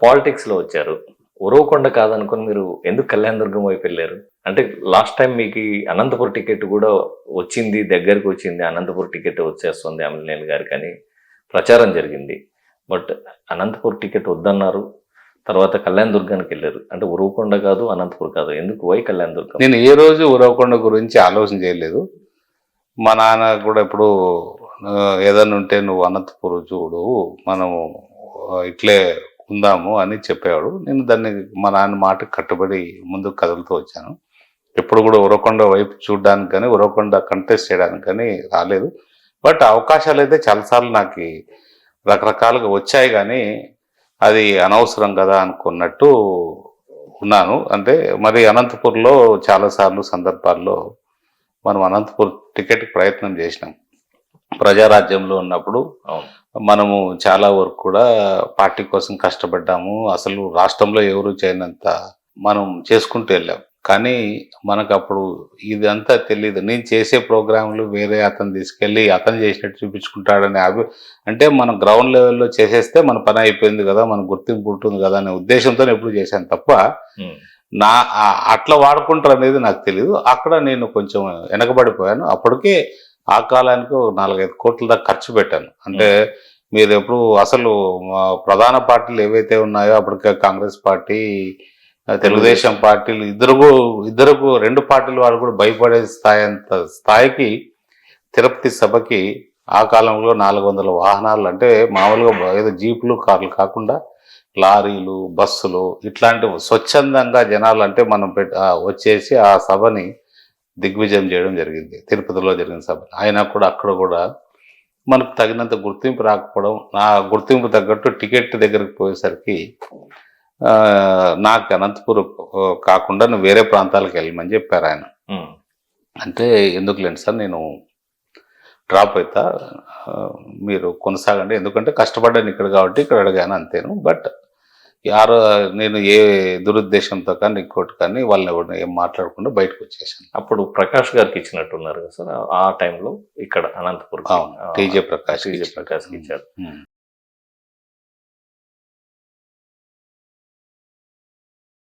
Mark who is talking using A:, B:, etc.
A: పాలిటిక్స్లో వచ్చారు. ఉరవకొండ కాదనుకుని మీరు ఎందుకు కళ్యాణదుర్గం వైపు వెళ్ళారు? అంటే లాస్ట్ టైం మీకు ఈ అనంతపురం టికెట్ కూడా వచ్చింది, దగ్గరికి వచ్చింది, అనంతపురం టికెట్ వచ్చేస్తుంది అమిలినేని గారికి అని ప్రచారం జరిగింది. బట్ అనంతపురం టికెట్ వద్దన్నారు. తర్వాత కళ్యాణదుర్గానికి వెళ్ళారు. అంటే ఉరవకొండ కాదు, అనంతపురం కాదు, ఎందుకు వై కళ్యాణదుర్గం?
B: నేను ఏ రోజు ఉరవకొండ గురించి ఆలోచన చేయలేదు. మా నాన్న కూడా ఇప్పుడు ఏదన్నా ఉంటే నువ్వు అనంతపురం చూడు, మనము ఇట్లే ఉందాము అని చెప్పేవాడు. నేను దాన్ని మా నాన్న మాట కట్టుబడి ముందుకు కదులుతూ వచ్చాను. ఎప్పుడు కూడా ఉరవకొండ వైపు చూడడానికి కానీ ఉరవకొండ కంటెస్ట్ చేయడానికి కానీ రాలేదు. బట్ అవకాశాలు అయితే చాలాసార్లు నాకు రకరకాలుగా వచ్చాయి, కానీ అది అనవసరం కదా అనుకున్నట్టు ఉన్నాను. అంటే మరి అనంతపూర్లో చాలాసార్లు సందర్భాల్లో మనం అనంతపూర్ టికెట్ ప్రయత్నం చేసినాం. ప్రజారాజ్యంలో ఉన్నప్పుడు మనము చాలా వరకు కూడా పార్టీ కోసం కష్టపడ్డాము. అసలు రాష్ట్రంలో ఎవరు చేయనంత మనం చేసుకుంటూ వెళ్ళాం. కానీ మనకు అప్పుడు ఇదంతా తెలియదు. నేను చేసే ప్రోగ్రాంలు వేరే అతను తీసుకెళ్ళి అతను చేసినట్టు చూపించుకుంటాడని అంటే మనం గ్రౌండ్ లెవెల్లో చేసేస్తే మన పని అయిపోయింది కదా, మన గుర్తింపు ఉంటుంది కదా అనే ఉద్దేశంతో ఎప్పుడు చేశాను తప్ప అట్లా వాడుకుంటారు అనేది నాకు తెలియదు. అక్కడ నేను కొంచెం వెనకబడిపోయాను. అప్పటికే ఆ కాలానికి 4-5 కోట్ల దాకా ఖర్చు పెట్టాను. అంటే మీరు ఎప్పుడు అసలు ప్రధాన పార్టీలు ఏవైతే ఉన్నాయో అప్పటికే కాంగ్రెస్ పార్టీ, తెలుగుదేశం పార్టీలు ఇద్దరుకు 2 పార్టీలు వాడు కూడా భయపడే స్థాయికి తిరుపతి సభకి ఆ కాలంలో 400 వాహనాలు, అంటే మామూలుగా ఏదో జీపులు కార్లు కాకుండా లారీలు, బస్సులు ఇట్లాంటి స్వచ్ఛందంగా జనాలు అంటే మనం వచ్చేసి ఆ సభని దిగ్విజయం చేయడం జరిగింది. తిరుపతిలో జరిగిన సభ అయినా కూడా అక్కడ కూడా మనకు తగినంత గుర్తింపు రాకపోవడం, నా గుర్తింపు తగ్గట్టు టికెట్ దగ్గరికి పోయేసరికి నాకు అనంతపురం కాకుండా నువ్వు వేరే ప్రాంతాలకు వెళ్ళమని చెప్పారు ఆయన. అంటే ఎందుకులేండి సార్, నేను డ్రాప్ అవుతా, మీరు కొనసాగండి, ఎందుకంటే కష్టపడ్డాను ఇక్కడ కాబట్టి ఇక్కడ అడిగాను అంతేను. బట్ నేను ఏ దురుద్దేశంతో కానీ ఇంకోటి కానీ వాళ్ళని ఏం మాట్లాడకుండా బయటకు వచ్చేసాను.
A: అప్పుడు ప్రకాష్ గారికి ఇచ్చినట్టున్నారు కదా సార్ ఆ టైంలో ఇక్కడ అనంతపురం?
B: టీజే ప్రకాష్కి
A: ఇచ్చారు.